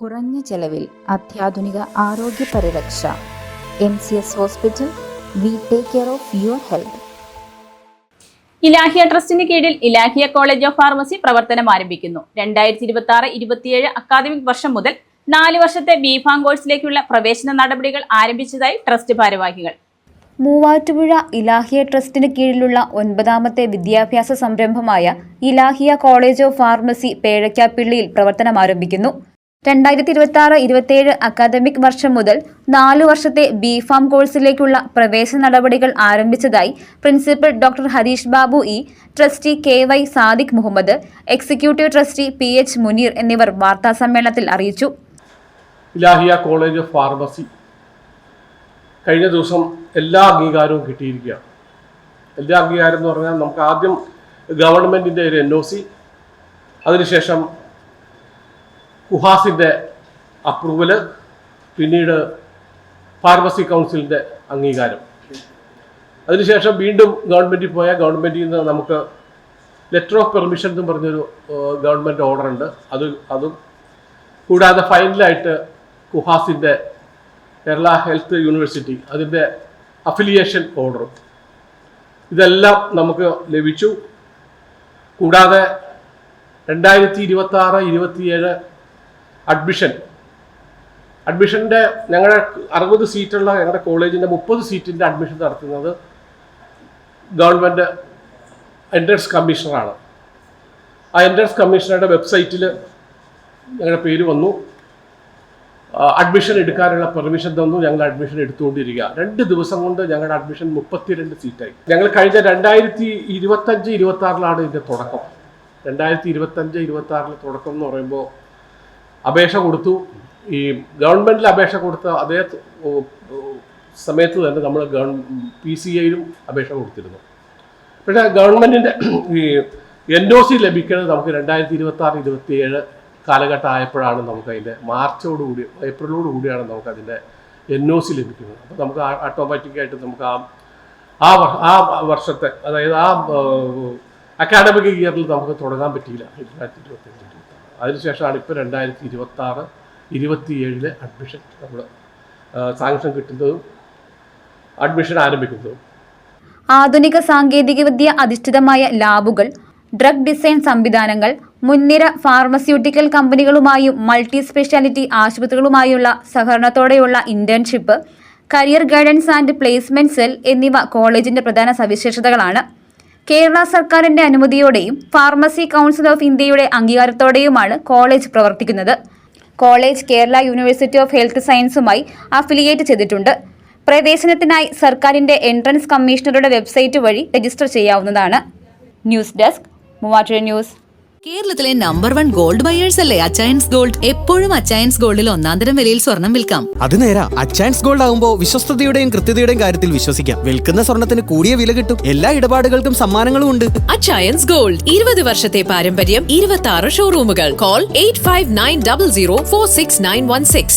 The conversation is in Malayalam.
കുറഞ്ഞ ചെലവിൽ അത്യാധുനിക ആരോഗ്യ പരിരക്ഷ. MCS hospital. We take care of your health. Ilahia ട്രസ്റ്റിന് കീഴിൽ ഇലാഹിയ കോളേജ് ഓഫ് ഫാർമസി പ്രവർത്തനം ആരംഭിക്കുന്നു. 2026-27 അക്കാദമിക് വർഷം മുതൽ 4 വർഷത്തെ ബി.ഫാം കോഴ്സിലേക്കുള്ള പ്രവേശന നടപടികൾ ആരംഭിച്ചതായി ട്രസ്റ്റ് ഭാരവാഹികൾ. മൂവാറ്റുപുഴ ഇലാഹിയ ട്രസ്റ്റിന് കീഴിലുള്ള 9ാമത്തെ വിദ്യാഭ്യാസ സംരംഭമായ ഇലാഹിയ കോളേജ് ഓഫ് ഫാർമസി പേഴയ്ക്കാപ്പിള്ളിയിൽ പ്രവർത്തനം ആരംഭിക്കുന്നു. 2026-27 അക്കാദമിക് വർഷം മുതൽ 4 വർഷത്തെ ബി.ഫാം കോഴ്സിലേക്കുള്ള പ്രവേശന നടപടികൾ ആരംഭിച്ചതായി principal doctor Harish Babu E, trustee KY Sadiq Muhammad, executive trustee PH Muneer എന്നിവർ വാർത്താസമ്മേളനത്തിൽ അറിയിച്ചു. ഇലാഹിയ കോളേജ് ഓഫ് ഫാർമസി കഴിഞ്ഞ ദിവസം എല്ലാ അംഗീകാരവും കിട്ടിയിരിക്കുകയാണ്. എല്ലാ അംഗീകാരം എന്ന് പറഞ്ഞാൽ നമുക്ക് ആദ്യം ഗവൺമെൻറ്റിൻ്റെ ഒരു NOC, അതിനുശേഷം കുഹാസിൻ്റെ അപ്രൂവല്, പിന്നീട് ഫാർമസി കൗൺസിലിൻ്റെ അംഗീകാരം. അതിനുശേഷം വീണ്ടും ഗവൺമെൻറ്റിൽ പോയാൽ ഗവൺമെൻറ്റിൽ നിന്ന് നമുക്ക് ലെറ്റർ ഓഫ് പെർമിഷൻ എന്നും പറഞ്ഞൊരു ഗവൺമെൻറ് ഓർഡർ ഉണ്ട്. അതും കൂടാതെ ഫൈനലായിട്ട് കുഹാസിൻ്റെ കേരള ഹെൽത്ത് യൂണിവേഴ്സിറ്റി അതിൻ്റെ അഫിലിയേഷൻ ഓർഡറും ഇതെല്ലാം നമുക്ക് ലഭിച്ചു. കൂടാതെ 2026-27 അഡ്മിഷൻ്റെ ഞങ്ങളുടെ 60 സീറ്റുള്ള ഞങ്ങളുടെ കോളേജിൻ്റെ 30 സീറ്റിൻ്റെ അഡ്മിഷൻ നടത്തുന്നത് ഗവൺമെൻറ് എൻട്രൻസ് കമ്മീഷണറാണ്. ആ എൻട്രൻസ് കമ്മീഷണറുടെ വെബ്സൈറ്റിൽ ഞങ്ങളുടെ പേര് വന്നു. അഡ്മിഷൻ എടുക്കാനുള്ള പെർമിഷൻ തന്നു. ഞങ്ങൾ അഡ്മിഷൻ എടുത്തുകൊണ്ടിരിക്കുക. 2 ദിവസം കൊണ്ട് ഞങ്ങളുടെ അഡ്മിഷൻ 32 സീറ്റായി. ഞങ്ങൾ കഴിഞ്ഞ 2025-26 ഇതിൻ്റെ തുടക്കം. 2025-26 തുടക്കം എന്ന് പറയുമ്പോൾ അപേക്ഷ കൊടുത്തു. ഈ ഗവൺമെൻറ്റിൽ അപേക്ഷ കൊടുത്ത അതേ സമയത്ത് തന്നെ നമ്മൾ PCIയിലും അപേക്ഷ കൊടുത്തിരുന്നു. പക്ഷേ ഗവൺമെൻറ്റിൻ്റെ ഈ NOC ലഭിക്കുന്നത് നമുക്ക് 2026-27 കാലഘട്ടം ആയപ്പോഴാണ് നമുക്കതിൻ്റെ ഏപ്രിലോടുകൂടിയാണ് നമുക്കതിൻ്റെ NOC ലഭിക്കുന്നത്. അപ്പോൾ നമുക്ക് ഓട്ടോമാറ്റിക്കായിട്ട് നമുക്ക് ആ വർഷത്തെ, അതായത് ആ അക്കാഡമിക് ഇയറിൽ നമുക്ക് തുടങ്ങാൻ പറ്റിയില്ല 2025-26. അതിനുശേഷമാണ് ഇപ്പോൾ 2026-27 അഡ്മിഷൻ നമ്മൾ സാങ്ഷൻ കിട്ടുന്നതും അഡ്മിഷൻ ആരംഭിക്കുന്നതും. ആധുനിക സാങ്കേതികവിദ്യ അധിഷ്ഠിതമായ ലാബുകൾ, ഡ്രഗ് ഡിസൈൻ സംവിധാനങ്ങൾ, മുൻനിര ഫാർമസ്യൂട്ടിക്കൽ കമ്പനികളുമായും മൾട്ടി സ്പെഷ്യാലിറ്റി ആശുപത്രികളുമായുള്ള സഹകരണത്തോടെയുള്ള internship, career guidance and placement cell എന്നിവ കോളേജിന്റെ പ്രധാന സവിശേഷതകളാണ്. കേരള സർക്കാരിന്റെ അനുമതിയോടെയും ഫാർമസി കൗൺസിൽ ഓഫ് ഇന്ത്യയുടെ അംഗീകാരത്തോടെയുമാണ് കോളേജ് പ്രവർത്തിക്കുന്നത്. College Kerala university of health സയൻസുമായി അഫിലിയേറ്റ് ചെയ്തിട്ടുണ്ട്. പ്രവേശനത്തിനായി സർക്കാരിന്റെ എൻട്രൻസ് കമ്മീഷണറുടെ വെബ്സൈറ്റ് വഴി രജിസ്റ്റർ ചെയ്യാവുന്നതാണ്. News desk, Muvattupuzha news. കേരളത്തിലെ നമ്പർ 1 ഗോൾഡ് ബയേഴ്സ് അല്ലേ അച്ചയൻസ് ഗോൾഡ്. എപ്പോഴും അച്ചയൻസ് ഗോൾഡിൽ 1-ാം വിലയിൽ സ്വർണം വിൽക്കാം. അത് നേരാ. അച്ചയൻസ് ഗോൾഡ് ആകുമ്പോൾ വിശ്വസ്തയുടെയും കൃത്യതയുടെയും കാര്യത്തിൽ വിശ്വസിക്കാം. വിൽക്കുന്ന സ്വർണത്തിന് കൂടിയ വില കിട്ടും. എല്ലാ ഇടപാടുകൾക്കും സമ്മാനങ്ങളും ഉണ്ട്. അച്ചയൻസ് ഗോൾഡ് 20 വർഷത്തെ പാരമ്പര്യം, 26 ഷോറൂമുകൾ. കോൾ 8590046916.